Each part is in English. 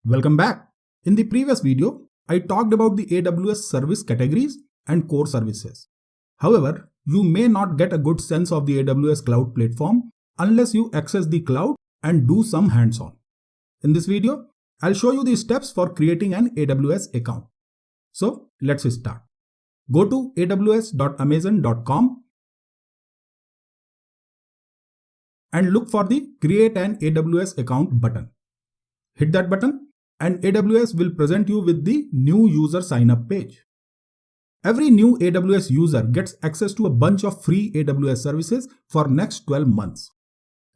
Welcome back. In the previous video, I talked about the AWS service categories and core services. However, you may not get a good sense of the AWS cloud platform unless you access the cloud and do some hands-on. In this video, I'll show you the steps for creating an AWS account. So let's start. Go to aws.amazon.com and look for the Create an AWS Account button. Hit that button and AWS will present you with the new user sign up page. Every new AWS user gets access to a bunch of free AWS services for next 12 months.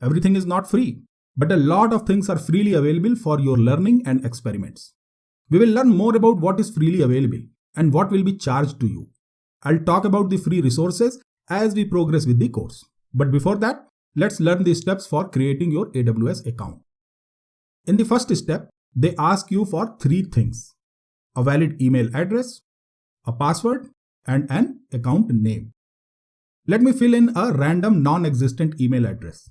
Everything is not free, but a lot of things are freely available for your learning and experiments. We will learn more about what is freely available and what will be charged to you. I'll talk about the free resources as we progress with the course. But before that, let's learn the steps for creating your AWS account. In the first step, they ask you for three things: a valid email address, a password, and an account name. Let me fill in a random non-existent email address.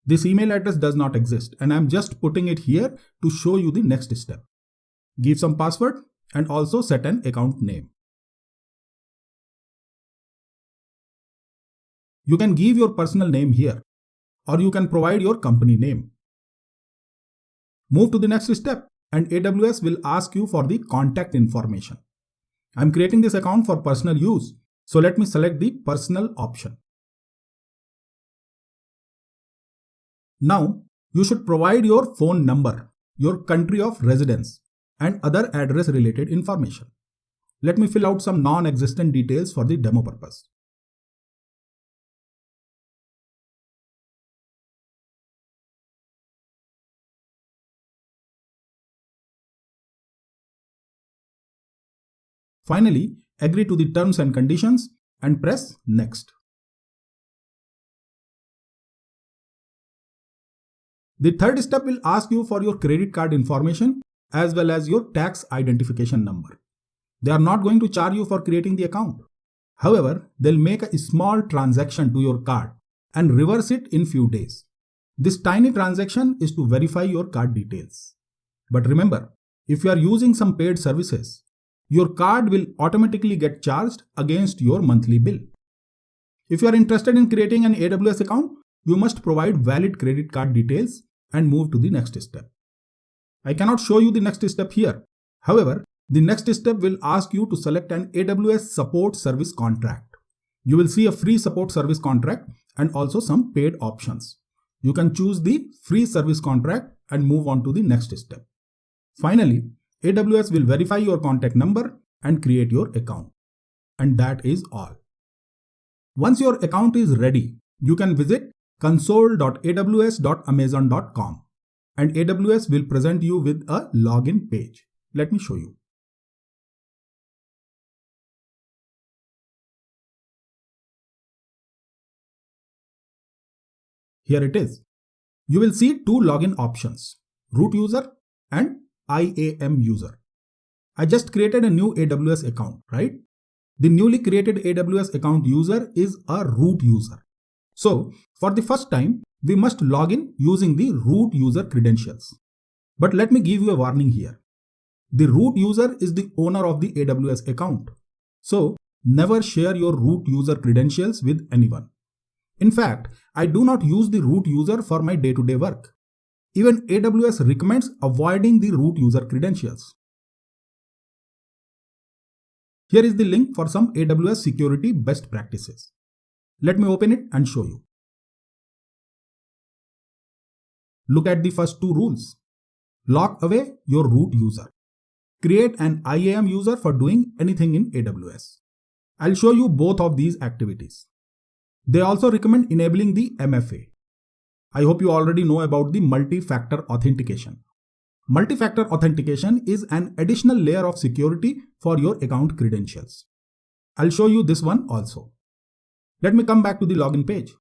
This email address does not exist and I'm just putting it here to show you the next step. Give some password and also set an account name. You can give your personal name here, or you can provide your company name. Move to the next step and AWS will ask you for the contact information. I'm creating this account for personal use, so let me select the personal option. Now, you should provide your phone number, your country of residence, and other address related information. Let me fill out some non-existent details for the demo purpose. Finally, agree to the terms and conditions and press Next. The third step will ask you for your credit card information as well as your tax identification number. They are not going to charge you for creating the account. However, they'll make a small transaction to your card and reverse it in few days. This tiny transaction is to verify your card details. But remember, if you are using some paid services, your card will automatically get charged against your monthly bill. If you are interested in creating an AWS account, you must provide valid credit card details and move to the next step. I cannot show you the next step here. However, the next step will ask you to select an AWS support service contract. You will see a free support service contract and also some paid options. You can choose the free service contract and move on to the next step. Finally, AWS will verify your contact number and create your account. And that is all. Once your account is ready, you can visit console.aws.amazon.com and AWS will present you with a login page. Let me show you. Here it is. You will see two login options: root user and IAM user. I just created a new AWS account, right? The newly created AWS account user is a root user. So, for the first time, we must log in using the root user credentials. But let me give you a warning here. The root user is the owner of the AWS account. So, never share your root user credentials with anyone. In fact, I do not use the root user for my day-to-day work. Even AWS recommends avoiding the root user credentials. Here is the link for some AWS security best practices. Let me open it and show you. Look at the first two rules. Lock away your root user. Create an IAM user for doing anything in AWS. I'll show you both of these activities. They also recommend enabling the MFA. I hope you already know about the multi-factor authentication. Multi-factor authentication is an additional layer of security for your account credentials. I'll show you this one also. Let me come back to the login page.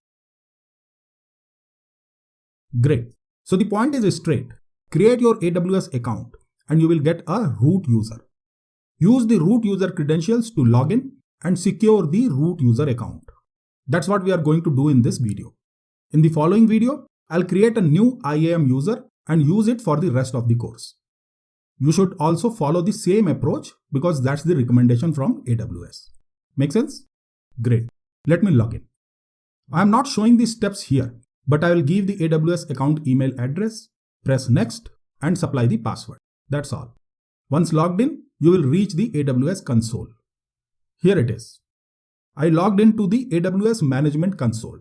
Great. So the point is straight. Create your AWS account and you will get a root user. Use the root user credentials to log in and secure the root user account. That's what we are going to do in this video. In the following video, I'll create a new IAM user and use it for the rest of the course. You should also follow the same approach because that's the recommendation from AWS. Make sense? Great. Let me log in. I'm not showing the steps here, but I will give the AWS account email address, press next, and supply the password. That's all. Once logged in, you will reach the AWS console. Here it is. I logged into the AWS Management Console.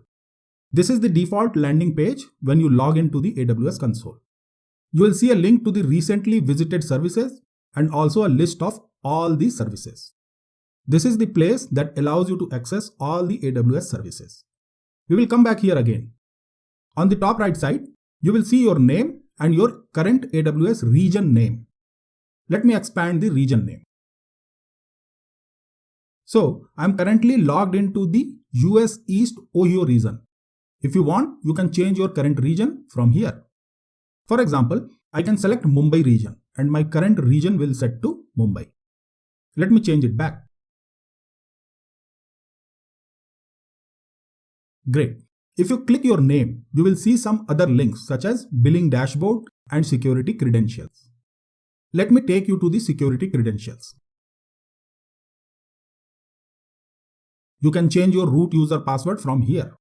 This is the default landing page when you log into the AWS console. You will see a link to the recently visited services and also a list of all the services. This is the place that allows you to access all the AWS services. We will come back here again. On the top right side, you will see your name and your current AWS region name. Let me expand the region name. So, I am currently logged into the US East Ohio region. If you want, you can change your current region from here. For example, I can select Mumbai region and my current region will set to Mumbai. Let me change it back. Great. If you click your name, you will see some other links such as billing dashboard and security credentials. Let me take you to the security credentials. You can change your root user password from here.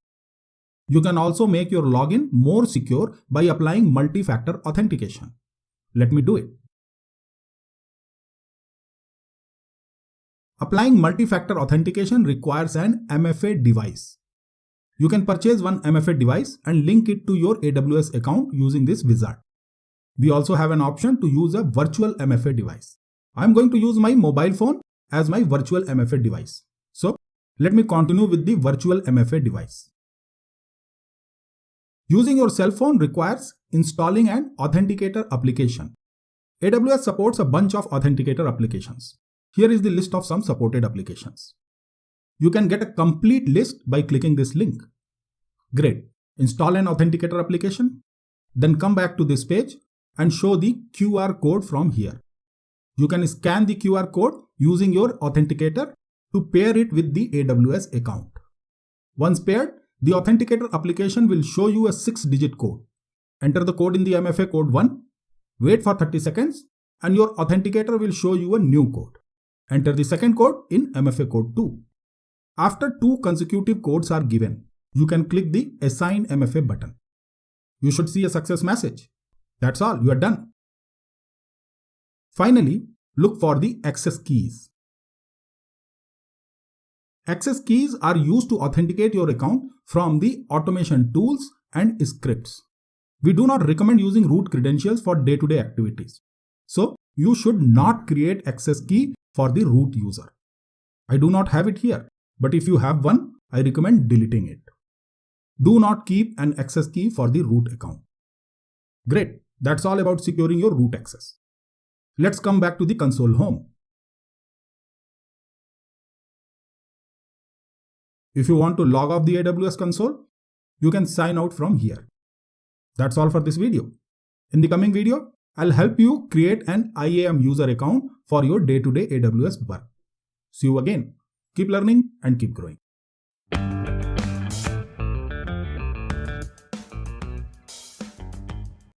You can also make your login more secure by applying multi-factor authentication. Let me do it. Applying multi-factor authentication requires an MFA device. You can purchase one MFA device and link it to your AWS account using this wizard. We also have an option to use a virtual MFA device. I'm going to use my mobile phone as my virtual MFA device. So, let me continue with the virtual MFA device. Using your cell phone requires installing an authenticator application. AWS supports a bunch of authenticator applications. Here is the list of some supported applications. You can get a complete list by clicking this link. Great. Install an authenticator application. Then come back to this page and show the QR code from here. You can scan the QR code using your authenticator to pair it with the AWS account. Once paired, the authenticator application will show you a 6-digit code. Enter the code in the MFA code 1, wait for 30 seconds, and your authenticator will show you a new code. Enter the second code in MFA code 2. After 2 consecutive codes are given, you can click the Assign MFA button. You should see a success message. That's all, you are done. Finally, look for the access keys. Access keys are used to authenticate your account from the automation tools and scripts. We do not recommend using root credentials for day-to-day activities. So, you should not create access key for the root user. I do not have it here, but if you have one, I recommend deleting it. Do not keep an access key for the root account. Great, that's all about securing your root access. Let's come back to the console home. If you want to log off the AWS console, you can sign out from here. That's all for this video. In the coming video, I'll help you create an IAM user account for your day-to-day AWS work. See you again. Keep learning and keep growing.